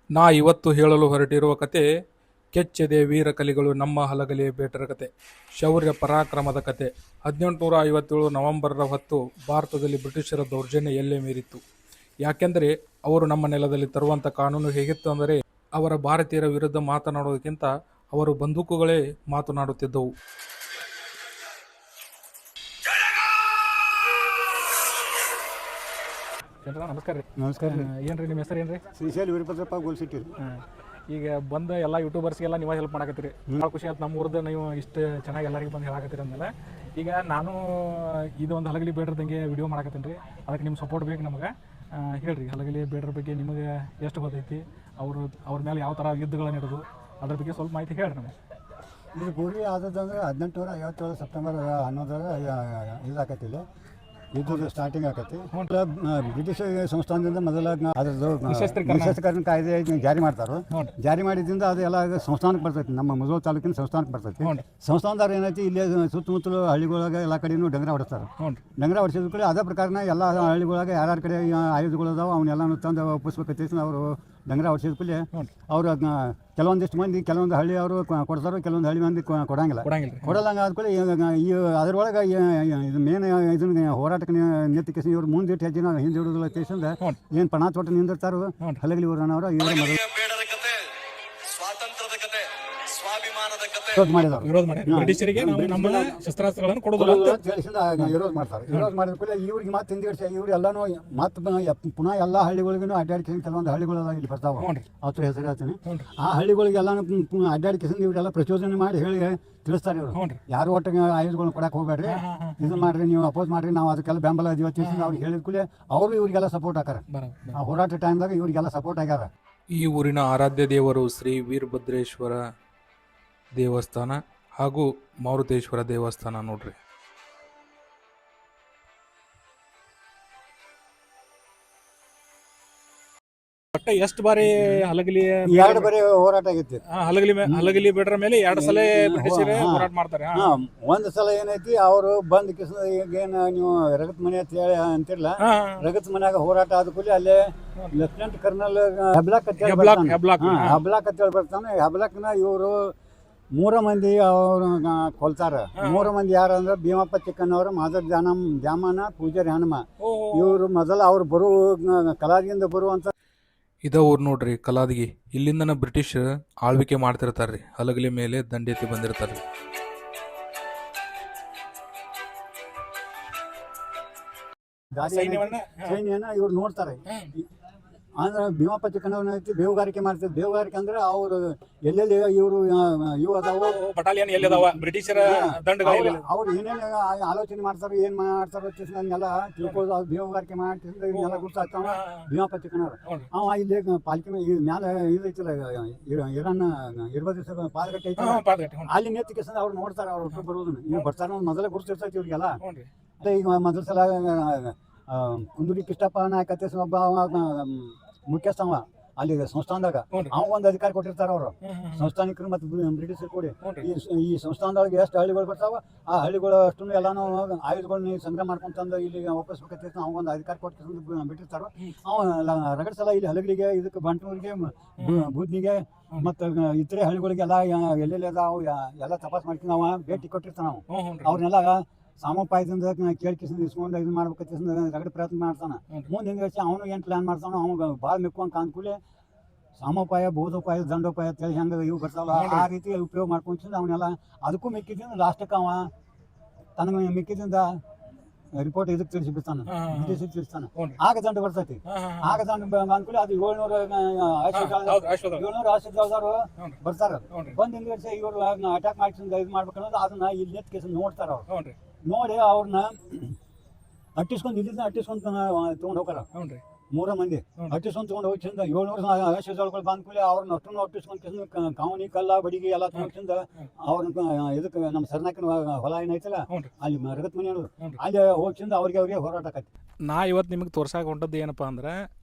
ನಾ ಇವತ್ತು ಹೇಳಲು ಹೊರಟಿರುವ ಕತೆ ಕೆಚ್ಚೆದೆ ವೀರ ಕಲಿಗಳು ನಮ್ಮ ಹಲಗಲಿ ಬೇಟರ ಕತೆ. ಶೌರ್ಯ ಪರಾಕ್ರಮದ ಕತೆ. 1857 ನವೆಂಬರ್ 10 ಭಾರತದಲ್ಲಿ ಬ್ರಿಟಿಷರ ದೌರ್ಜನ್ಯ ಎಲ್ಲೇ ಮೀರಿತ್ತು. ಯಾಕೆಂದರೆ ಅವರು ನಮ್ಮ ನೆಲದಲ್ಲಿ ತರುವಂಥ ಕಾನೂನು ಹೇಗಿತ್ತು ಅಂದರೆ, ಅವರ ಭಾರತೀಯರ ವಿರುದ್ಧ ಮಾತನಾಡೋದಕ್ಕಿಂತ ಅವರು ಬಂದೂಕುಗಳೇ ಮಾತನಾಡುತ್ತಿದ್ದವು. ನಮಸ್ಕಾರ ರೀ. ನಮಸ್ಕಾರ. ಏನ್ರಿ ನಿಮ್ಮ ಹೆಸರು ಏನ್ರಿ? ಶ್ರೀಶೈಲ ವೀರಭದ್ರಪ್ಪ ಗೋಲ್ಸಿಟ್ಟಿ. ಈಗ ಬಂದ ಎಲ್ಲ ಯೂಟ್ಯೂಬರ್ಸ್ಗೆಲ್ಲ ನೀವು ಹೆಲ್ಪ್ ಮಾಡಕತ್ತೀರಿ. ಭಾಳ ಖುಷಿ ಆಯ್ತು ನಮ್ಮ ಊರ್ದು ನೀವು ಇಷ್ಟು ಚೆನ್ನಾಗಿ ಎಲ್ಲರಿಗೂ ಬಂದು ಹೇಳಕತ್ತೀರಿ ಅಂದಮೇಲೆ. ಈಗ ನಾನು ಇದು ಒಂದು ಹಲಗಲಿ ಬೇಡ್ರದಂಗೆ ವಿಡಿಯೋ ಮಾಡಕತ್ತೀನಿ ರೀ. ಅದಕ್ಕೆ ನಿಮ್ಮ ಸಪೋರ್ಟ್ ಬೇಕು ನಮಗೆ. ಹೇಳ್ರಿ, ಹಲಗಲಿ ಬೇಡ್ರ ಬಗ್ಗೆ ನಿಮಗೆ ಎಷ್ಟು ಗೊತ್ತೈತಿ, ಅವ್ರ ಮೇಲೆ ಯಾವ ಥರ ಯುದ್ಧಗಳು ನಡೆದು ಅದ್ರ ಬಗ್ಗೆ ಸ್ವಲ್ಪ ಮಾಹಿತಿ ಹೇಳ್ರಿ ನಮಗೆ. ಇದು ಪೂರ್ವಿ ಆದದಂದ್ರೆ 1857 ಸೆಪ್ಟೆಂಬರ್ 11 ಇದಾಕತ್ತಿಲ್ಲ, ಯುದ್ಧದ ಸ್ಟಾರ್ಟಿಂಗ್ ಆಕತಿ. ಬ್ರಿಟಿಷ್ ಸಂಸ್ಥಾನದಿಂದ ಮೊದಲ ಅದ್ರದ್ದು ನಿಶಸ್ತ್ರೀಕರಣ ಕಾಯ್ದೆ ಜಾರಿ ಮಾಡ್ತಾರೆ. ಜಾರಿ ಮಾಡಿದ್ರಿಂದ ಅದೆಲ್ಲ ಸಂಸ್ಥಾನಕ್ಕೆ ಬರ್ತೈತಿ, ನಮ್ಮ ಮುಧೋಳ ತಾಲೂಕಿನ ಸಂಸ್ಥಾನಕ್ಕೆ ಬರ್ತೈತಿ. ಸಂಸ್ಥಾನದವ್ರು ಏನೈತಿ, ಇಲ್ಲಿ ಸುತ್ತಮುತ್ತಲು ಹಳ್ಳಿಗಳಾಗ ಎಲ್ಲ ಕಡೆಯೂ ಡಂಗರ ಹೊಡಿಸ್ತಾರೆ. ಡಂಗರ ಹೊಡಿಸಿದ ಕೂಡ ಅದೇ ಪ್ರಕಾರನ ಎಲ್ಲ ಹಳ್ಳಿಗಳಾಗ ಯಾರ್ಯಾರ ಕಡೆ ಆಯುಧಗಳು ಅದಾವೆ ಅವನ್ನೆಲ್ಲ ತಂದು ಒಪ್ಪಿಸ್ಬೇಕೈತಿ. ಅವರು ಡಂಗರ ಹೊಡಿಸಿದ ಕೂಡಲೇ ಅವರು ಕೆಲವೊಂದಿಷ್ಟು ಮಂದಿ ಕೆಲವೊಂದು ಹಳ್ಳಿ ಅವರು ಕೊಡ್ತಾರೆ, ಕೆಲವೊಂದು ಹಳ್ಳಿ ಮಂದಿ ಕೊಡಂಗಿಲ್ಲ. ಕೊಡಲ್ಲಂಗೆ ಆದ್ಕೂಲೆ ಈ ಅದರೊಳಗೆ ಇದು ಮೇನ್ ಇದನ್ನ ಹೋರಾಟಕ್ಕೆ ನಿಂತಿಕೇಸಿ ಇವ್ರು ಮುಂದಿಟ್ಟು ಹೆಜ್ಜೆ ನಾವು ಹಿಂದೆ ಹಿಡಿದಿಲ್ಲ ಕೇಸಿಂದ ಏನು ಪಣ ತೊಟ್ಟು ನಿಂದಿರ್ತಾರೋ ಹಲಗಲಿ ಊರನವರು ಇವರು ಮೊದಲು ವಿರೋಧ ಶಸ್ತ್ರಾಸ್ತ್ರಗಳನ್ನು ಕೊಡೋದಿಲ್ಲ ವಿರೋಧ ಮಾಡ್ತಾರೆ. ವಿರೋಧ ಮಾಡಿದ ಕೂಡ ಇವ್ರಿಗೆ ಮತ್ತೆ ಹಿಂದಿಡಿಸಿ ಇವ್ರು ಎಲ್ಲಾನು ಮತ್ತೆ ಪುನಃ ಎಲ್ಲ ಹಳ್ಳಿಗಳಿಗೂ ಅಡ್ಡಾಡಿಕೆಸಿಂದ ಕೆಲವೊಂದು ಹಳ್ಳಿಗಳು ಇಲ್ಲಿ ಬರ್ತಾವೆ. ಅವ್ರ ಹೆಸರು ಹೇಳ್ತೀನಿ. ಆ ಹಳ್ಳಿಗಳಿಗೆಲ್ಲಾನು ಅಡ್ಡಾಡಿಕೆಸಿಂದ ಇವರೆಲ್ಲ ಪ್ರಚೋದನೆ ಮಾಡಿ ಹೇಳಿ ತಿಳಿಸ್ತಾರೆ. ಇವರು ಯಾರು ಒಟ್ಟಿಗೆ ಆಯುಧಗಳನ್ನ ಕೊಡಕ್ಕೆ ಹೋಗ್ಬೇಡ್ರಿ, ಇದನ್ನ ಮಾಡ್ರಿ, ನೀವು ಅಪೋಸ್ ಮಾಡ್ರಿ, ನಾವು ಅದಕ್ಕೆಲ್ಲ ಬೆಂಬಲ ಇವತ್ತಿನ ಅವ್ರಿಗೆ ಹೇಳಿದ ಕೂಡಲೇ ಅವರು ಇವರಿಗೆಲ್ಲ ಸಪೋರ್ಟ್ ಹಾಕಾರ. ಆ ಹೋರಾಟ ಟೈಮ್ದಾಗ ಇವರಿಗೆಲ್ಲ ಸಪೋರ್ಟ್ ಆಗ್ಯಾರ. ಈ ಊರಿನ ಆರಾಧ್ಯ ದೇವರು ಶ್ರೀ ವೀರಭದ್ರೇಶ್ವರ ದೇವಸ್ಥಾನ ಹಾಗೂ ಮಾರುತೇಶ್ವರ ದೇವಸ್ಥಾನ ನೋಡ್ರಿ. ಎಷ್ಟು ಬಾರಿ ಹಲಗಲಿ 2 ಬಾರಿ ಹೋರಾಟ ಆಗೈತಿ. ಹಲಗಲಿ ಬೇಡ್ರ ಮೇಲೆ 2 ಸಲ ಬ್ರಿಟಿಷರೇ ಹೋರಾಟ ಮಾಡ್ತಾರೆ. ಒಂದು ಸಲ ಏನೈತಿ, ಅವರು ಬಂದ್ ಕಿಸ್ ಏನು ನೀವು ರಗತ್ ಮನೆ ಅಂತ ಹೇಳಿ ಅಂತಿರ್ಲ, ರಗತ್ ಮನ್ಯಾಗ ಹೋರಾಟ ಆದ ಕೂಲಿ ಅಲ್ಲೇ ಲೆಫ್ಟಿನೆಂಟ್ ಕರ್ನಲ್ ಹೆಬ್ಲಾಕ್ ಅಂತ ಹೇಳಿ ಬರ್ತಾನೆ. ಹೆಬ್ಲಾಕ್ನ ಇವರು 3 ಮಂದಿ ಅವರು ಕೊಲ್ತಾರ. 3 ಮಂದಿ ಯಾರು ಅಂದ್ರೆ ಭೀಮಪ್ಪ ಚಿಕ್ಕಣ್ಣವರು, ಮಾದರ್ ದ್ಯಾಮನ, ಪೂಜಾರಿ ಹನುಮ. ಇವರು ಮೊದಲ ಅವ್ರು ಕಲಾದಿಂದ ಬರುವಂತ ಇದ ಊರು ನೋಡ್ರಿ, ಕಲಾದಗಿ. ಇಲ್ಲಿಂದನ ಬ್ರಿಟಿಷ್ ಆಳ್ವಿಕೆ ಮಾಡ್ತಿರ್ತಾರ್ರಿ, ಹಲಗಲಿ ಮೇಲೆ ದಂಡೆತ್ತಿ ಬಂದಿರ್ತಾರ್ರಿ. ಸೈನ್ಯನ ಇವ್ರು ನೋಡ್ತಾರೆ. ಅಂದ್ರೆ ಭೀಮಪ್ಪ ಚಿಕ್ಕಣ್ಣವ್ರನ್ನ ಐತಿ ಬೇವುಗಾರಿಕೆ ಮಾಡ್ತಾರೆ. ಬೇವುಗಾರಿಕೆ ಅಂದ್ರೆ ಅವರು ಎಲ್ಲೆಲ್ಲಿ ಇವರು ಇವು ಅದಾವು ಬಟಾಲಿಯನ್ ಎಲ್ಲಿ ಅದಾವ ಬ್ರಿಟಿಷರ ಅವ್ರು ಏನೇನು ಆಲೋಚನೆ ಮಾಡ್ತಾರೆ, ಏನ್ ಮಾಡ್ತಾರೋ ನಂಗೆಲ್ಲ ತಿಳ್ಕೊಳ್ಳೋದು. ಅವ್ರು ಬೇವುಗಾರಿಕೆ ಮಾಡ್ತಿದ್ರೆ ಇವನ್ನೆಲ್ಲ ಗುರ್ತಾಗ್ತಾವ ಭೀಮಪ್ಪ ಚಿಕ್ಕಣ್ಣವ್ರು. ಅವ ಇಲ್ಲಿ ಪಾಲಿಕೆ ಮ್ಯಾಲೆ ಇದೈತಿಲ್ಲ, ಇರಾನ್ ಇರ್ಬೋದು ಪಾದಗಟ್ಟೆ ಐತಿ, ಅಲ್ಲಿ ನೆತ್ತಿಗೆ ಅವ್ರು ನೋಡ್ತಾರೆ. ಅವ್ರು ಒಟ್ಟು ಬರೋದನ್ನ ಇವ್ ಬರ್ತಾರ ಮೊದಲೇ ಗುರ್ತಿರ್ತೈತಿ ಇವ್ರಿಗೆಲ್ಲ. ಈಗ ಮೊದಲ ಸಲ ಕುಂದೂರಿ ಕೃಷ್ಣಪ್ಪ ನಾಯಕತೆ ಒಬ್ಬ ಮುಖ್ಯಸ್ಥವ ಅಲ್ಲಿ ಸಂಸ್ಥಾನದಾಗ ಅವ ಒಂದು ಅಧಿಕಾರ ಕೊಟ್ಟಿರ್ತಾರ. ಅವರು ಸಂಸ್ಥಾನಿಕರು ಮತ್ತು ಬ್ರಿಟಿಷರು ಕೂಡಿ ಈ ಸಂಸ್ಥಾನದೊಳಗೆ ಎಷ್ಟು ಹಳ್ಳಿಗಳು ಬರ್ತಾವ ಆ ಹಳ್ಳಿಗಳು ಅಷ್ಟು ಎಲ್ಲಾನು ಆಯುಧಗಳನ್ನ ಸಂಗ್ರಹ ಮಾಡ್ಕೊಂತಂದು ಇಲ್ಲಿ ಒಪ್ಪಿಸ್ಬೇಕಂತ ಅವ ಒಂದು ಅಧಿಕಾರ ಕೊಟ್ಟು ಬಿಟ್ಟಿರ್ತಾರ. ಅವ ರಗಡ್ ಸಲ ಇಲ್ಲಿ ಹಲಗಲಿಗೆ, ಇದಕ್ಕೆ ಬಂಟೂರಿಗೆ, ಬೂದ್ನಿಗೆ ಮತ್ತು ಇತರೆ ಹಳ್ಳಿಗಳಿಗೆಲ್ಲ ಎಲ್ಲೆಲ್ಲಿ ಅದಾವ ಎಲ್ಲ ತಪಾಸ್ ಮಾಡ್ಕೊಂಡು ಅವ ಭೇಟಿ ಕೊಟ್ಟಿರ್ತಾನ. ಅವ್ರನ್ನೆಲ್ಲ ಸಮಪಾಯದಿಂದ ಕೇಳ್ಕಿಸಿಂದ ಇಸ್ಕೊಂಡು ಇದು ಮಾಡ್ಬೇಕಂತ ರಗಡ ಪ್ರಯತ್ನ ಮಾಡ್ತಾನೆ. ಮುಂದೆ ಹಿಂಗೆ ಅವನು ಏನು ಪ್ಲಾನ್ ಮಾಡ್ತಾನೋ ಅವ್ನು ಭಾಳ ಮೆಕ್ಕೊಂತ ಅಂದ್ಕೂಲೆ ಸಮಪಾಯ, ಬೋಧೋಪಾಯ, ದಂಡೋಪಾಯ ಅಂತೇಳಿ ಹೆಂಗೆ ಇವು ಬರ್ತಾವಲ್ಲ ಆ ರೀತಿ ಉಪಯೋಗ ಮಾಡ್ಕೊಂತಿಂದ ಅವನ್ನೆಲ್ಲ ಅದಕ್ಕೂ ಮಿಕ್ಕಿದಿಂದ ಲಾಸ್ಟಕ್ಕೆ ಅವ ತನಗೆ ಮಿಕ್ಕಿದಿಂದ ರಿಪೋರ್ಟ್ ಇದಕ್ಕೆ ತಿಳಿಸಿಬಿಡ್ತಾನೆ, ಬ್ರಿಟಿಷ್ ತಿಳಿಸ್ತಾನೆ. ಆಗ ದಂಡ ಬರ್ತೈತಿ. ಆಗ ದಂಡ ಅಂದ್ಕೂಲೆ ಅದು 700 ಆಶೀರ್ವಾದವರು ಬರ್ತಾರೆ. ಬಂದು ಹಿಂಗೆ ಇವರು ಅಟ್ಯಾಕ್ ಮಾಡ್ಕೊಂಡು ಇದು ಮಾಡ್ಬೇಕನ್ನೋದು ಅದನ್ನ ಇಲ್ಲಿ ನೆತ್ ಕೇಸ್ ನೋಡ್ತಾರ. ಅವ್ರು ನೋಡಿ ಅವ್ರನ್ನ ಅಟ್ಟಿಸ್ಕೊಂಡು ಇಲ್ಲಿಂದ ಅಟ್ಟಿಸ್ಕೊಂಡು ತೊಗೊಂಡು ಹೋಗಾರ. 3 ಮಂದಿ ಅಟ್ಟಿಸ್ಕೊಂಡು ತೊಗೊಂಡು ಹೋಗಿ ಚಂದ 700 ಆಶೀರ್ವಾದಗಳು ಬಂದ್ಕೂಲೆ ಅವ್ರನ್ನ ಅಷ್ಟನ್ನು ಅಟ್ಟಿಸ್ಕೊಂಡು ಕಾವಣಿ ಕಲ್ಲ ಬಡಿಗೆ ಎಲ್ಲ ತೊಗೊಂಡ್ ಅವ್ರನ್ನ ಇದಕ್ಕೆ ನಮ್ಮ ಸರ್ನಾಕಿನ ಹೊಲ ಏನೈತಲ್ಲ ಅಲ್ಲಿ ರಗತ್ ಮನೆ ಅನ್ನೋದು ಅಲ್ಲಿ ಹೋಗಿ ಚಂದ ಅವ್ರಿಗೆ ಹೋರಾಟ ಆಕತಿ. ನಾ ಇವತ್ತು ನಿಮಗೆ ತೋರ್ಸಾಕ ಹೊಂಟದ್ದು ಏನಪ್ಪ ಅಂದ್ರೆ,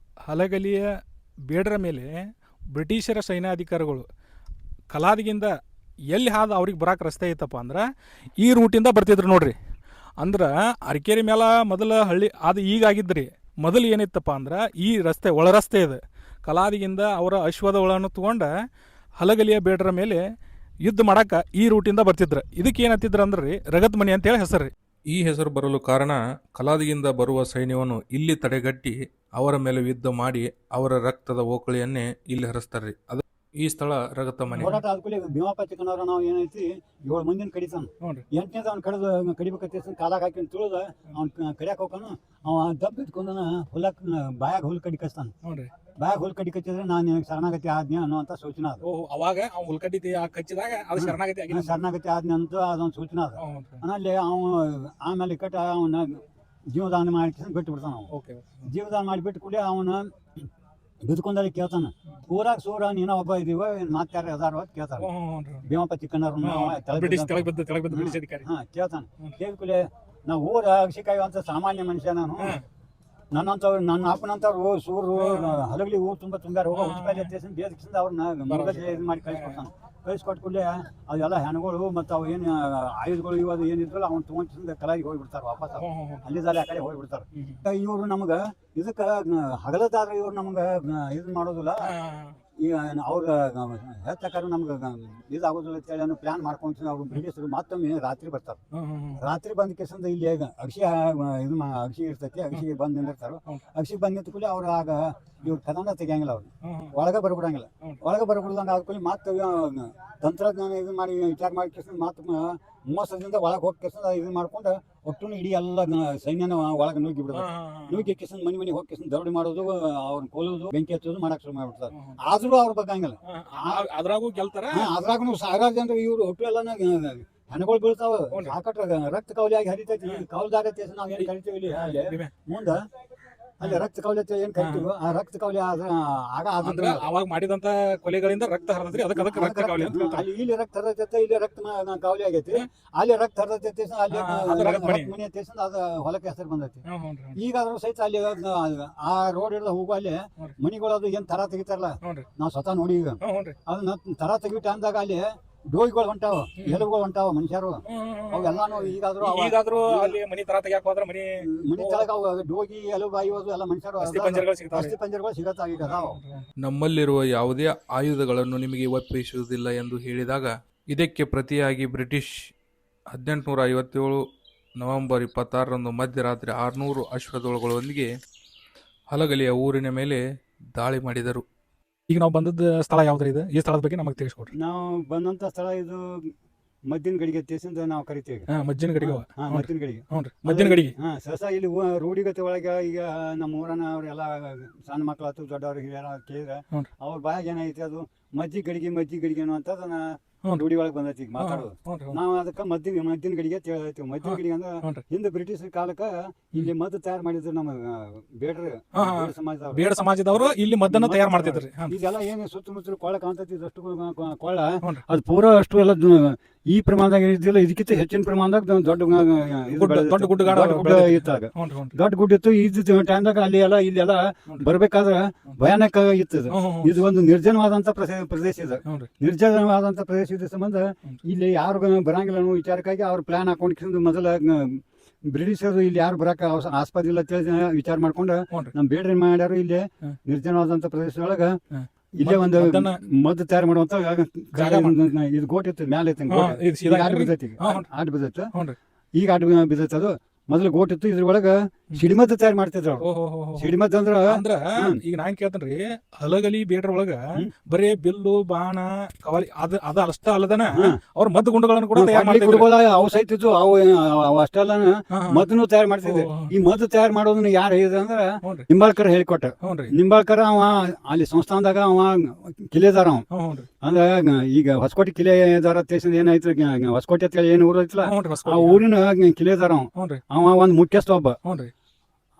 ಹಲಗಲಿಯ ಬೇಡ್ರ ಮೇಲೆ ಬ್ರಿಟಿಷರ ಸೈನ್ಯಾಧಿಕಾರಿಗಳು ಕಲಾದಗಿಂದ ಎಲ್ಲಿ ಹಾದು ಅವ್ರಿಗೆ ಬರೋಕೆ ರಸ್ತೆ ಐತಪ್ಪ ಅಂದ್ರೆ ಈ ರೂಟಿಂದ ಬರ್ತಿದ್ರು ನೋಡ್ರಿ. ಅಂದ್ರೆ ಅರಕೇರಿ ಮೇಲೆ ಮೊದಲ ಹಳ್ಳಿ ಅದು ಈಗಾಗಿದ್ರಿ. ಮೊದಲು ಏನಿತ್ತಪ್ಪ ಅಂದ್ರೆ ಈ ರಸ್ತೆ ಒಳ ರಸ್ತೆ ಇದೆ, ಕಲಾದಿಗಿಂದ ಅವರ ಅಶ್ವದಗಳನ್ನು ತಗೊಂಡ ಹಲಗಲಿಯ ಬೇಡರ ಮೇಲೆ ಯುದ್ಧ ಮಾಡಕ್ಕೆ ಈ ರೂಟಿಂದ ಬರ್ತಿದ್ರು. ಇದಕ್ಕೆ ಏನತ್ತಿದ್ರು ಅಂದ್ರೆ ರೀ ರಗತ್ ಮಣಿ ಅಂತೇಳಿ ಹೆಸರು ರೀ. ಈ ಹೆಸರು ಬರಲು ಕಾರಣ ಕಲಾದಿಗಿಂದ ಬರುವ ಸೈನ್ಯವನ್ನು ಇಲ್ಲಿ ತಡೆಗಟ್ಟಿ ಅವರ ಮೇಲೆ ಯುದ್ಧ ಮಾಡಿ ಅವರ ರಕ್ತದ ಓಕಳಿಯನ್ನೇ ಇಲ್ಲಿ ಹರಿಸ್ತಾರ್ರಿ. ಅದು ಈ ಸ್ಥಳ ರಗತ ಮನೆ. ಹೋರಾಟ ಆದ್ಕೂಲೆ ಭೀಮಪ್ಪ ಚಿಕ್ಕನವ್ರ ನಾವು ಏನೈತಿ 7 ಮಂದಿನ ಕಡಿತಾನ. 8ನೇದ ಅವ್ನು ಕಡಿದು ಕಡಿಬೇಕತ್ತ ಕಾಲಾಗ ಹಾಕಿ ತುಳಿದ ಅವ್ನು ಕಡಿಯಾಕ ಹೋಗ್ತಾನು. ಅವ ದಬ್ಬ ಇಟ್ಕೊಂಡನ ಹೊಲಕ್ ಬಾಯಾಗ ಹುಲ್ ಕಡಿ ಕಸ್ತಾನ. ಬಾಯಾಗ ಹುಲ್ ಕಡಿ ಕಚ್ಚಿದ್ರೆ ನಾನು ನಿನಗೆ ಶರಣಾಗತಿ ಆದ್ನಿ ಅನ್ನುವಂತ ಸೂಚನೆ ಅದು. ಅವಾಗ ಹುಲ್ ಕಡ್ಡಿ ಕಚ್ಚಿದಾಗ ಅದು ಶರಣಾಗತಿ ಆದ್ನಿ ಅಂತ ಅದೊಂದು ಸೂಚನೆ ಅದು. ಆಮೇಲೆ ಆಮೇಲೆ ಕಟ್ಟ ಅವನ ಜೀವದಾನ ಮಾಡಿ ಬಿಟ್ಟು ಬಿಡ್ತಾನ. ಜೀವದಾನ ಮಾಡಿಬಿಟ್ಟು ಕೂಡ ಅವನ ಬಿದ್ಕೊಂಡಲ್ಲಿ ಕೇಳ್ತಾನ, ಊರಾಗ ಸೂರ ನೀನ ಒಬ್ಬ ಇದೀವ ಮತ್ತೆ ಯಾರು ಅದಾರ ಅಂತ ಕೇಳ್ತಾರ. ಭೀಮಪ್ಪ ಚಿಕ್ಕನವ್ರ ಕೇಳ್ತಾನ. ಕೇಳ್ಕೂಲೆ ನಾವು ಊರ ಅಕ್ಷಿಕಾಯಿ ಅಂತ ಸಾಮಾನ್ಯ ಮನುಷ್ಯ ನಾನು. ನನ್ನಂತವ್ರು ನನ್ನ ಅಪ್ಪನಂತವ್ರು ಸೂರು ಹಲಗಲಿ ಊರು ತುಂಬ ತುಂಬ್ಯಾರ. ಹೋಗೋ ಹುಚ್ಚಿಕಾಯಿ ಎತ್ತೇಸಿಂದ ಬೇಸಿಂದ ಅವ್ರನ್ನ ಮೃಗಜೆ ಇದು ಮಾಡಿ ಕಳಿಸ್ಕೊಡ್ತಾನ. ಕಳಿಸ್ಕೊಟ್ಕೂಡಲೇ ಅದೆಲ್ಲ ಹೆಣ್ಗಳು ಮತ್ತು ಅವು ಏನು ಆಯುಧಗಳು ಇವು ಏನಿದ್ರಲ್ಲ ಅವ್ನು ತೊಗೊಂಡು ಕಲಾಗಿ ಹೋಗ್ಬಿಡ್ತಾರೆ. ವಾಪಸ್ ಅಲ್ಲಿದ್ದಾರೆ ಆ ಕಡೆ ಹೋಗ್ಬಿಡ್ತಾರೆ. ಇವರು ನಮ್ಗೆ ಇದಕ್ಕೆ ಹಗಲದಾದ್ರೆ ಇವ್ರು ನಮ್ಗೆ ಇದು ಮಾಡೋದಿಲ್ಲ. ಈಗ ಅವ್ರ ಹೆಚ್ಚಕಾರ ನಮ್ಗೆ ಇದಾಗೋದಿಲ್ಲ ಅಂತೇಳಿ ಅನ್ನೋ ಪ್ಲಾನ್ ಮಾಡ್ಕೊಂಡು ಅವ್ರು ಬ್ರಿಟಿಷರು ಮತ್ತೊಮ್ಮೆ ರಾತ್ರಿ ಬರ್ತಾರೆ. ರಾತ್ರಿ ಬಂದ ಕೇಸಂದ ಇಲ್ಲಿ ಅಕ್ಷಿ ಇದು ಅಕ್ಷಿ ಇರ್ತೈತಿ. ಅಕ್ಷಿಗೆ ಬಂದು ನಿಂದಿರ್ತಾರೆ. ಅಕ್ಷಿಗೆ ಬಂದು ನಿಂತ ಕೂಡಲೇ ಅವ್ರು ಆಗ ಇವ್ರು ಕದನ ತೆಗಿಯಂಗಿಲ್ಲ. ಅವ್ರು ಒಳಗೆ ಬರ್ಬಿಡಂಗಿಲ್ಲ. ಒಳಗೆ ಬರ್ಬಿಡ್ದಂಗೆ ಆದ್ಕೂಲಿ ಮತ್ತೆ ತಂತ್ರಜ್ಞಾನ ಇದು ಮಾಡಿ ವಿಚಾರ ಮಾಡಿ ಕೇಸಂದ ಮತ್ತೆ ಮೋಸದಿಂದ ಒಳಗೆ ಹೋಗಿ ಕೇಸಂದ ಇದು ಮಾಡ್ಕೊಂಡು ಒಟ್ಟು ಇಡೀ ಎಲ್ಲ ಸೈನ್ಯನ ಒಳಗೆ ನುಗ್ಗಿ ಬಿಡೋದು. ನುಗ್ಗಿ ಕೇಸಂದ ಮನೆ ಹೋಗಿ ಕೇಸಂದ ದೌಡಿ ಮಾಡೋದು, ಅವ್ರನ್ನ ಕೊಲ್ಲೋದು, ಬೆಂಕಿ ಹಚ್ಚೋದು ಮಾಡಕ್ ಶುರು ಮಾಡ್ಬಿಡ್ತಾರೆ. ಆದ್ರೂ ಅವ್ರು ಬಗ್ಗಂಗಿಲ್ಲ. ಅದ್ರಾಗೂ ಗೆಲ್ತಾರ. ಅದ್ರಾಗೂ ಸಾವಿರಾರು ಜನರು ಇವ್ರು ಒಟ್ಟು ಎಲ್ಲ ಹೆಣಗಳು ಬೀಳ್ತಾವ. ಸಾಕಟ್ ರಕ್ತ ಕೌಲಿ ಆಗಿ ಹರಿತೈತಿ. ಕೌಲ್ದಾಗ ನಾವು ಏನ್ ಕರಿತೀವಿ ಇಲ್ಲಿ ಮುಂದ ಅಲ್ಲಿ ರಕ್ತ ಕೌಲಿ ಏನ್ ಕರಿತೀವಿ ಆ ರಕ್ತ ಕೌಲಿ ಆಗ ಅವಾಗ ಮಾಡಿದಂತ ಕೊಲೆಗಳಿಂದ ರಕ್ತ ಹರಿದ್ರಿ. ಅದಕ್ಕೆ ರಕ್ತ ಕೌಲಿ ಅಂತ ಅಲ್ಲಿ ಇಲ್ಲಿ ರಕ್ತ ಹರಿತೈತೆ, ಇಲ್ಲಿ ರಕ್ತ ಕೌಲಿ ಆಗೈತಿ. ಅಲ್ಲಿ ರಕ್ತ ಹರಿತೈತಿ, ಅಲ್ಲಿ ಮನೆ ತೇಸಂದ ಅದ ಹೊಲಕ್ಕೆ ಹೆಸರು ಬಂದೈತಿ. ಈಗ ಅದ್ರ ಸಹಿತ ಅಲ್ಲಿ ಆ ರೋಡ್ ಹಿಡಿದ ಹೋಗುವ ಅಲ್ಲಿ ಮನಿಗಳು ಅದು ಏನ್ ತರ ತೆಗಿತಾರಲ್ಲ ನಾವ್ ಸ್ವತಃ ನೋಡಿ. ಈಗ ಅದನ್ನ ತರ ತೆಗಿಬಿಟ್ಟು ಅಂದಾಗ ಅಲ್ಲಿ ಡೋಗಿಗಳು ಹೊಂಟಾವ, ಎಲುಬುಗಳು ಹೊಂಟಾವ, ಮನುಷ್ಯರು ಅವೆಲ್ಲಾನು ಈಗಾದ್ರೂ ಅಲ್ಲಿ ಮನಿ ತರ ತೆಗಿಯಾಕ ಹೋದ್ರ ಮನಿ ತೆಳಗ ಡೋಗಿ ಎಲುಬು ಆಯೋದು ಎಲ್ಲ ಮನುಷ್ಯರು ಅಸ್ಥಿ ಪಂಜರಗಳು ಸಿಗತ್ತಾವ. ಈಗ ನಮ್ಮಲ್ಲಿರುವ ಯಾವುದೇ ಆಯುಧಗಳನ್ನು ನಿಮಗೆ ಒಪ್ಪಿಸುವುದಿಲ್ಲ ಎಂದು ಹೇಳಿದಾಗ ಇದಕ್ಕೆ ಪ್ರತಿಯಾಗಿ ಬ್ರಿಟಿಷ್ 1857 ನವೆಂಬರ್ 26ರಂದು ಮಧ್ಯರಾತ್ರಿ 600 ಅಶ್ವದಳಗಳೊಂದಿಗೆ ಹಲಗಲಿಯ ಊರಿನ ಮೇಲೆ ದಾಳಿ ಮಾಡಿದರು. ಈಗ ನಾವು ಬಂದದ ಸ್ಥಳ ಯಾವ್ದ್ರಿ ಇದು? ಈ ಸ್ಥಳದ ಬಗ್ಗೆ ನಮಗೆ ತಿಳಿಸ್ಕೊಡ್ರಿ. ನಾವು ಬಂದಂತ ಸ್ಥಳ ಇದು ಮದ್ದಿನ ಗಡಿಗೆ ತೇಸಿಂದ ನಾವು ಕರಿತೀವಿ. ಮಜ್ಜಿನ ಗಡಿಗೆ. ಮದ್ದಿನ ಗಡಿಗೆ. ಮದ್ದಿನ ಗಡಿಗೆ. ಸಸ ಇಲ್ಲಿ ರೂಢಿಗತೆ ಒಳಗೆ ಈಗ ನಮ್ಮ ಊರನ ಅವ್ರೆಲ್ಲ ಸಣ್ಣ ಮಕ್ಳು ಆತು ದೊಡ್ಡವ್ರು ಹಿರಿಯರ ಕೇಳಿದ್ರೆ ಅವ್ರ ಬಾಯಾಗ ಏನೈತಿ ಅದು ಮಜ್ಜಿ ಗಡಿಗೆ ಅನ್ನುವಂಥದ್ದನ್ನ ರೂಢಿ ಒಳಗೆ ಬಂದೈತಿ ಈಗ ಮಾತಾಡೋದು. ನಾವು ಅದಕ್ಕೆ ಮದ್ದಿನ ಗಡಿಗೆ ಹೇಳ್ತೀವಿ. ಮದ್ದಿನ ಗಡಿಗೆ ಅಂದ್ರೆ ಹಿಂದೆ ಬ್ರಿಟಿಷ್ ಕಾಲಕ್ಕೆ ಇಲ್ಲಿ ಮದ್ದು ತಯಾರು ಮಾಡಿದ್ರು ನಮ್ಮ ಬೇಡ ಸಮಾಜದವರು ಇಲ್ಲಿ ಮದ್ದನ್ನ ತಯಾರು ಮಾಡ್ತಿದ್ರಿ. ಇದೆಲ್ಲ ಏನು ಸುತ್ತಮುತ್ತಲು ಕೊಳ್ಳ ಕಾಣ್ತೈತಿ. ಇದಷ್ಟು ಕೊಳ್ಳ ಅದು ಪೂರಾ ಅಷ್ಟು ಎಲ್ಲ ಈ ಪ್ರಮಾಣದಾಗ ಇದ್ದಿಲ್ಲ. ಇದಕ್ಕಿಂತ ಹೆಚ್ಚಿನ ಪ್ರಮಾಣದಾಗ ದೊಡ್ಡ ಗುಡ್ಡ ಇತ್ತಾಗ ದೊಡ್ಡ ಗುಡ್ಡ ಇತ್ತು. ಇದ್ದ ಟೈಮ್ದಾಗ ಅಲ್ಲಿ ಎಲ್ಲ ಇಲ್ಲೆಲ್ಲ ಬರ್ಬೇಕಾದ್ರೆ ಭಯಾನಕ ಇತ್ತು. ಇದು ಒಂದು ನಿರ್ಜನವಾದಂತ ಪ್ರದೇಶ ಇದೆ. ನಿರ್ಜನವಾದಂತ ಪ್ರದೇಶ ಇದ್ದ ಸಂಬಂಧ ಇಲ್ಲಿ ಯಾರು ಬರಂಗಿಲ್ಲ ಅನ್ನೋ ವಿಚಾರಕ್ಕಾಗಿ ಅವ್ರು ಪ್ಲಾನ್ ಹಾಕೊಂಡು ಮೊದಲ ಬ್ರಿಟಿಷರು ಇಲ್ಲಿ ಯಾರು ಬರಕ ಆಸ್ಪದ ಇಲ್ಲ ವಿಚಾರ ಮಾಡ್ಕೊಂಡು ನಮ್ ಬೇಡ್ರಿ ಮಾಡ್ಯಾರು. ಇಲ್ಲಿ ನಿರ್ಜನವಾದಂತ ಪ್ರದೇಶದೊಳಗ ಇಲ್ಲೇ ಒಂದು ಮದ್ದು ತಯಾರು ಮಾಡುವಂತ ಇದು ಗೋಟ್ ಇತ್ತು ಮ್ಯಾಲ ಇತ್ತು. ಆಟ ಬಿದ್ದೈತಿ ಈಗ ಆಟ ಬಿದ್ದೈತಿ. ಅದು ಮೊದಲು ಗೋಟ್ ಇತ್ತು. ಇದ್ರೊಳಗ ಸಿಡಿಮದ್ದು ತಯಾರು ಮಾಡ್ತಿದ್ರು. ಸಿಡಿಮದ್ದು ಅಂದ್ರ ಈಗ ನಾನ್ ಕೇಳ್ತೇನ್ರಿ, ಹಲಗಲಿ ಬೇಡ್ರ ಒಳಗ ಬರೇ ಬಿಲ್ಲು ಬಾಣ ಕವಲಿ ಅದ ಅಷ್ಟ ಅಲ್ಲದನ ಅವ್ರ ಮದ್ದು ಗುಂಡುಗಳನ್ನು ಕೂಡ ಅವು ಸಹಿತ ಅವು ಅಷ್ಟೆಲ್ಲ ಮದ್ದನ್ನು ತಯಾರು ಮಾಡ್ತಿದ್ದೆ. ಈ ಮದ್ದು ತಯಾರು ಮಾಡೋದನ್ನ ಯಾರು ಹೇಳಿದ ಅಂದ್ರ ನಿಂಬಾಳ್ಕರ್ ಹೇಳಿಕೊಟ್ಟ. ನಿಂಬಾಳ್ಕರ್ ಅವ ಅಲ್ಲಿ ಸಂಸ್ಥಾನದಾಗ ಅವ ಕಿಲೆದಾರ. ಅವ ಅಂದ್ರ ಈಗ ಹೊಸಕೋಟೆ ಕಿಲೆದಾರ ತೇಸಿಂದ ಏನಾಯ್ತು, ಹೊಸಕೋಟೆ ಅಂತ ಏನು ಊರ ಐತಿಲ್ಲ ಆ ಊರಿನ ಕಿಲೆದಾರ. ಅವ ಒಂದ್ ಮುಖ್ಯಸ್ಥ ಒಬ್ಬ.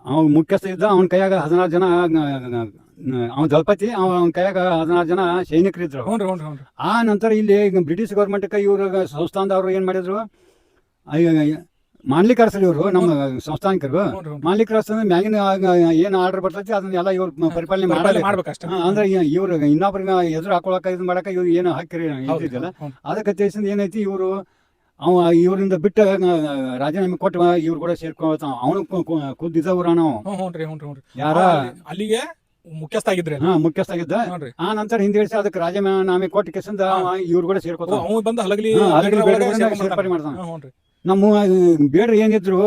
ಅವನ್ ಮುಖ್ಯಸ್ಥ ಇದ್ದ. ಅವನ ಕೈಯಾಗ 16 ಜನ ಅವನ ದಳಪತಿ. ಅವನ ಕೈಯಾಗ 16 ಜನ ಸೈನಿಕರಿದ್ರು. ಆ ನಂತರ ಇಲ್ಲಿ ಬ್ರಿಟಿಷ್ ಗೌರ್ಮೆಂಟ್ ಇವ್ರ ಸಂಸ್ಥಾನದವ್ರು ಏನ್ ಮಾಡಿದ್ರು, ಮಾಡ್ಲಿಕ್ಕೆ ಕರ್ಸಲಿ ಇವ್ರು ನಮ್ಮ ಸಂಸ್ಥಾನಿಕರು. ಮಾಡ್ಲಿಕ್ಕೆ ಕರ್ಸಂದ್ರೆ ಮ್ಯಾಗಿನ ಏನ್ ಆರ್ಡರ್ ಬರ್ತೈತಿ ಅದನ್ನೆಲ್ಲ ಇವ್ರು ಪರಿಪಾಲನೆ ಮಾಡ್ಬೇಕಷ್ಟ. ಅಂದ್ರೆ ಇವ್ರು ಇನ್ನೊಬ್ರಿಗೆ ಎದುರು ಹಾಕೊಳಕ ಇದು ಮಾಡಕ ಇವ್ರು ಏನು ಹಾಕಿರಿ ಇದ್ದಿದ್ದಲ್ಲ. ಅದಕ್ಕೆ ತೇಸಿಂದ ಏನೈತಿ, ಇವರು ಇವರಿಂದ ಬಿಟ್ಟ ರಾಜೀನಾಮೆ ಕೊಟ್ಟು ಇವ್ರು ಕೂಡ ಸೇರ್ಕೊಳ್ತಾವ. ಅವನು ಖುದ್ದು ಇದ್ದವ್ರ ನಾವು ಯಾರ ಅಲ್ಲಿಗೆ ಮುಖ್ಯಸ್ಥ ಆಗಿದ್ರಿ ಹಾ ಮುಖ್ಯಸ್ಥಾಗಿದ್ದ. ನೋಡ್ರಿ. ಆ ನಂತರ ಹಿಂದಿಳಿಸಿ ಅದಕ್ಕೆ ರಾಜೀನಾಮೆ ಕೊಟ್ಟ ಕೇಸಿಂದ ಇವ್ರು ಕೂಡ ಸೇರ್ಕೋತಾವ. ಅವ್ ಬಂದು ಹಲಗಲಿ ಹಲಗಲಿ ಒಳಗೆ ಬೇಡ್ರನ್ನ ಸೇರ್ಕೊಂಡ್ ಸೇರ್ಪಡೆ ಬರ್ತಾನ. ಮಾಡ್ತಾನ. ಹ್ಞೂನ್ರಿ. ನಮ್ಮ ಬೇಡ್ರು ಏನಿದ್ರು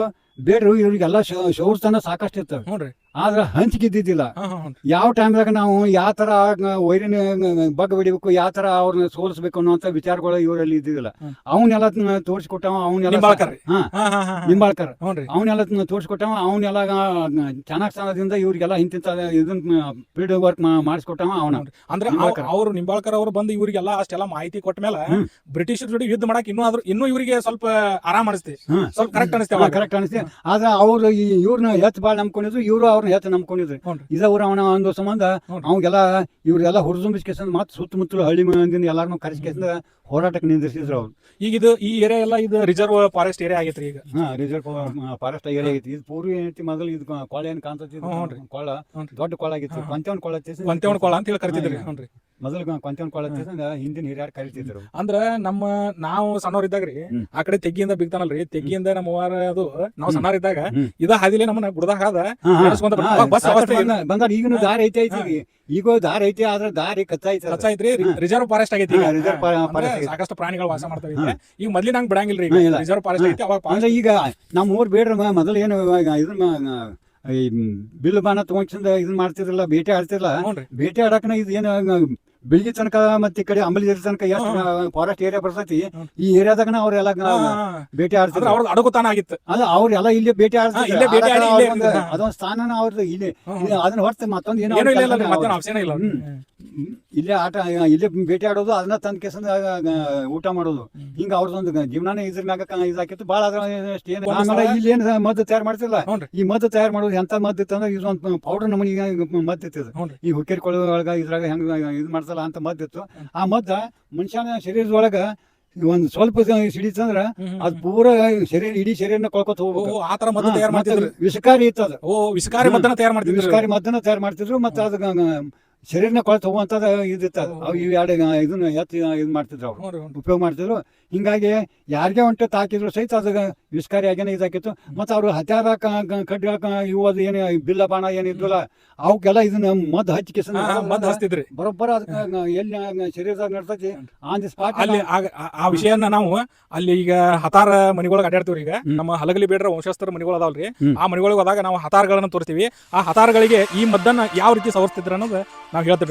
ಬೇಡ್ರು ಇವ್ರಿಗೆಲ್ಲ ಶೌರ್ಸ್ತನ ಸಾಕಷ್ಟು ಇತ್ತು. ಹ್ಞೂನ್ರಿ. ಆದ್ರೆ ಹಂಚಿಕೆ ಇದ್ದಿದ್ದಿಲ್ಲ. ಹ್ಞೂ. ಯಾವ ಟೈಮ್ದಾಗ ನಾವು ಯಾವ ತರ ವೈರಿನ ಬಗ್ ಬಿಡಿಬೇಕು, ಯಾವ ತರ ಅವ್ರನ್ನ ಸೋಲಿಸ್ಬೇಕು ಅನ್ನೋಂಥ ವಿಚಾರಗಳು ಇವರಲ್ಲಿ ಇದ್ದಿದ್ದಿಲ್ಲ. ಅವನ್ನೆಲ್ಲ ತೋರಿಸ್ಕೊಟ್ಟವ. ಅವನ್ನೆಲ್ಲ ನಿಂಬಾಳ್ಕರ್. ಹಾ ನಿಂಬಾಳ್ಕರ್ ಹ್ಞೂನ್ರಿ. ಅವನ್ನೆಲ್ಲ ತೋರಿಸ್ಕೊಟ್ಟವ. ಅವನ್ನೆಲ್ಲ ಚೆನ್ನಾಗ್ ಸ್ಥಾನದಿಂದ ಇವ್ರಿಗೆಲ್ಲ ಇಂತಿಂತ ಇದನ್ನ ಫೀಲ್ಡ್ ವರ್ಕ್ ಮಾಡಿಸ್ಕೊಟ್ಟವ ಅವನ. ಅಂದ್ರೆ ಅವ್ರು ನಿಂಬಾಳ್ಕರ್ ಅವರು ಬಂದು ಇವರಿಗೆಲ್ಲ ಅಷ್ಟೆಲ್ಲ ಮಾಹಿತಿ ಕೊಟ್ಟ ಮೇಲೆ ಬ್ರಿಟಿಷರ್ ಜೋಡಿ ಯುದ್ಧ ಮಾಡಕ್ ಇನ್ನೂ ಇವರಿಗೆ ಸ್ವಲ್ಪ ಆರಾಮ್ ಅನಿಸ್ತಿ, ಸ್ವಲ್ಪ ಕರೆಕ್ಟ್ ಅನಿಸ್ತೇವೆ. ಕರೆಕ್ಟ್ ಅನಿಸ್ತಿ. ಆದ್ರೆ ಅವ್ರು ಇವ್ರನ್ನ ಹೆಚ್ಚು ಬಾಳ್ ನಂಬ್ಕೊಂಡಿದ್ರು, ಇವ್ರು ಅವ್ರನ್ನ ಹೆಚ್ಚು ನಂಬ್ಕೊಂಡಿದ್ರು. ಇದವ್ರು ಅವನ ಒಂದು ಸಂಬಂಧ ಅವಂಗೆಲ್ಲ ಇವ್ರೆಲ್ಲ ಹುರಿದುಂಬಿಸ್ಕೇಸಂದ್ ಮತ್ತೆ ಸುತ್ತಮುತ್ತಲು ಹಳ್ಳಿ ಮಂದಿನ ಎಲ್ಲಾರನ್ನೂ ಕರೆಸ್ಕೇಸಂದ ಹೋರಾಟಕ್ಕೆ ನಿಂದಿರ್ಸಿದ್ರು ಅವ್ರು. ಈಗ ಈ ಏರಿಯಾ ಎಲ್ಲ ಇದು ರಿಸರ್ವ್ ಫಾರೆಸ್ಟ್ ಏರಿಯಾ ಆಗೈತ್ರಿ ಈಗ. ರಿಸರ್ವ್ ಫಾರೆಸ್ಟ್ ಏರಿಯಾ ಐತಿ. ಇದು ಪೂರ್ವ ಏನೈತಿ ಮೊದಲು ಇದು ಕೊಳ ಏನ್ ಕಾಣ್ತೈತಿ, ಕೊಳ ದೊಡ್ಡ ಕೊಳ ಆಗಿತ್ತು. ಕೊಂತವನ್ ಕೊಳ ಕೊಂತವನ್ ಕೊಳ ಅಂತ ಹೇಳಿ ಕರಿತಿದ್ರಿ. ಹ್ಞೂನ್ರಿ. ಮೊದಲು ಕೊಂತವನ್ ಕೊಳ ಹಿಂದಿನ ಹಿರಿಯರು ಕರಿತಿದ್ರು. ಅಂದ್ರ ನಾವು ಸಣ್ಣವ್ರಿದ್ದಾಗ್ರಿ ಆ ಕಡೆ ತೆಗ್ಗಿಯಿಂದ ಬಿಗ್ತಾನಲ್ರಿ, ತೆಗ್ಗಿಯಿಂದ ನಮ್ಮ ವಾರ ಅದು ನಾವು ಸಣ್ಣವ್ರಿದ್ದಾಗ ಇದ ಹಾದಿಲೆ ನಮ್ಮನ್ನ ಗುಡ್ದಾಗ ಬಸ್ ಬಂದ. ಈಗಿನ ದಾರಿ ಐತಿ ಈಗ ದಾರಿ ಐತಿ. ಆದ್ರೆ ದಾರಿ ಕಚ್ಚಾಯ್ತ್ರಿ. ರಿಸರ್ವ್ ಫಾರೆಸ್ಟ್ ಆಗೈತಿ. ಸಾಕಷ್ಟು ಪ್ರಾಣಿಗಳು ವಾಸ ಮಾಡ್ತಾವೆ. ಈಗ ಮೊದ್ಲಿ ನಂಗೆ ಬಿಡಂಗಿಲ್ರಿ. ರಿಸರ್ವ್ ಫಾರೆಸ್ಟ್ ಐತಿ. ಅಂದ್ರೆ ಈಗ ನಮ್ಮ ಊರ್ ಬೇಡ್ರ ಮೊದಲು ಏನು ಇದನ್ನ ಬಿಲ್ ಬಾಣ ತಗೊಂಡ್ ಇದನ್ ಮಾಡ್ತಿದ್ರಲ್ಲ, ಬೇಟೆ ಆಡ್ತಿರಲ್ಲ. ಬೇಟೆ ಆಡಕನ ಇದು ಏನು ಬೆಳಿಗ್ಗೆ ತನಕ ಮತ್ತೆ ಈ ಕಡೆ ಅಂಬಲಿ ತನಕ ಎಷ್ಟು ಫಾರೆಸ್ಟ್ ಏರಿಯಾ ಬರ್ತೈತಿ, ಈ ಏರಿಯಾದಾಗ ಅವ್ರೆಲ್ಲ ಬೇಟೆ ಆಡ್ತಿದ್ರು. ಅವ್ರದ್ದು ಅಡಗುತಾನ ಆಗಿತ್ತು. ಅಲ್ಲ ಅವ್ರೆಲ್ಲ ಇಲ್ಲೇ ಬೇಟೆ ಇಲ್ಲೇ ಬೇಟೆ ಆಡಿ ಅದೊಂದು ಸ್ಥಾನ ಅವ್ರದ್ದು ಇಲ್ಲಿ. ಅದನ್ನ ಹೊರತು ಮತ್ತೊಂದು ಏನೋ ಇಲ್ಲೇ ಆಟ, ಇಲ್ಲೇ ಬೇಟೆ ಆಡೋದು, ಅದನ್ನ ತಂದ ಕೇಸಂದ ಊಟ ಮಾಡೋದು. ಹಿಂಗ ಅವ್ರದೊಂದು ಜೀವನಾನೇ ಇದ್ರ ಮ್ಯಾಗ ಇದಾಕಿತ್ತು ಬಾಳ. ಆಮೇಲೆ ಇಲ್ಲಿ ಏನ್ ಮದ್ದು ತಯಾರು ಮಾಡ್ತಿಲ್ಲ. ಈ ಮದ್ದು ತಯಾರು ಮಾಡೋದು ಎಂತ ಮದ್ದು ಇತ್ತಂದ್ರೆ ಇದೊಂದು ಪೌಡರ್ ನಮನಿಗೆ ಮದ್ದು ಇತ್ತು. ಈ ಹುಕ್ಕೇರಿ ಕೊಳ ಒಳಗ ಇದ್ರಾಗ ಹೆಂಗ ಇದು ಮಾಡ್ತಲ್ಲ ಅಂತ ಮದ್ದು ಇತ್ತು. ಆ ಮದ್ದ ಮನುಷ್ಯನ ಶರೀರದೊಳಗ ಒಂದ್ ಸ್ವಲ್ಪ ಸಿಡಿತಂದ್ರ ಅದ್ ಪೂರ ಶರೀರ ಇಡೀ ಶರೀರನ ಕಳ್ಕೊತ ಹೋಗ್ಬೇಕು. ವಿಷಕಾರಿ ಇತ್ತು ಅದು. ವಿಷಕಾರಿ ಮದ್ದನ ತಯಾರು ಮಾಡ್ತಿದ್ರು. ಮತ್ತೆ ಅದ್ ಶರೀರನ ಕೊಳತು ಹೋಗುವಂತದ ಇದಿತ್ತು. ಇವು ಎರಡು ಇದನ್ನ ಇದು ಮಾಡ್ತಿದ್ರು, ಅವ್ರು ಉಪಯೋಗ ಮಾಡ್ತಿದ್ರು. ಹಿಂಗಾಗಿ ಯಾರಿಗೆ ಹೊಂಟೆ ತಾಕಿದ್ರು ಸಹಿತ ಅದು ವಿಷಕಾರಿ ಆಗೇನೆ ಇದಾಕಿತ್ತು. ಮತ್ತೆ ಅವ್ರು ಹತ್ಯಾರ ಕಡ್ಡಿ ಇವು ಅದು ಏನು ಬಿಲ್ಲ ಬಾಣ ಏನಿದ್ವಲ್ಲ ಅವಕ್ಕೆಲ್ಲ ಇದನ್ನ ಮದ್ದು ಹಚ್ಚಿಕೆ ಬರೋಬ್ಬರ ಅದಕ್ಕೆ ಎಲ್ಲಿ ಶರೀರದಾಗ ನಡ್ತೈತಿ ಆನ್ ದಿ ಸ್ಪಾಟ್. ಅಲ್ಲಿ ಆ ವಿಷಯನ ನಾವು ಅಲ್ಲಿ ಈಗ ಹತಾರ ಮನಿಗೊಳಗೆ ಅಡ್ಯಾಡ್ತೀವ್ರಿ. ಈಗ ನಮ್ಮ ಹಲಗಲಿ ಬೇಡ್ರ ವಂಶಸ್ಥರ ಮನಿಗಳು ಅದಾವಲ್ರಿ, ಆ ಮನಿಗಳಿಗೆ ಹೋದಾಗ ನಾವು ಹತಾರಗಳನ್ನ ತೋರಿಸ್ತೀವಿ. ಆ ಹತಾರಗಳಿಗೆ ಈ ಮದ್ದನ್ನ ಯಾವ ರೀತಿ ಸವರ್ಸ್ತಿದ್ರ ಅನ್ನೋದು ನಾವು ಹೇಳ್ತೀವಿ.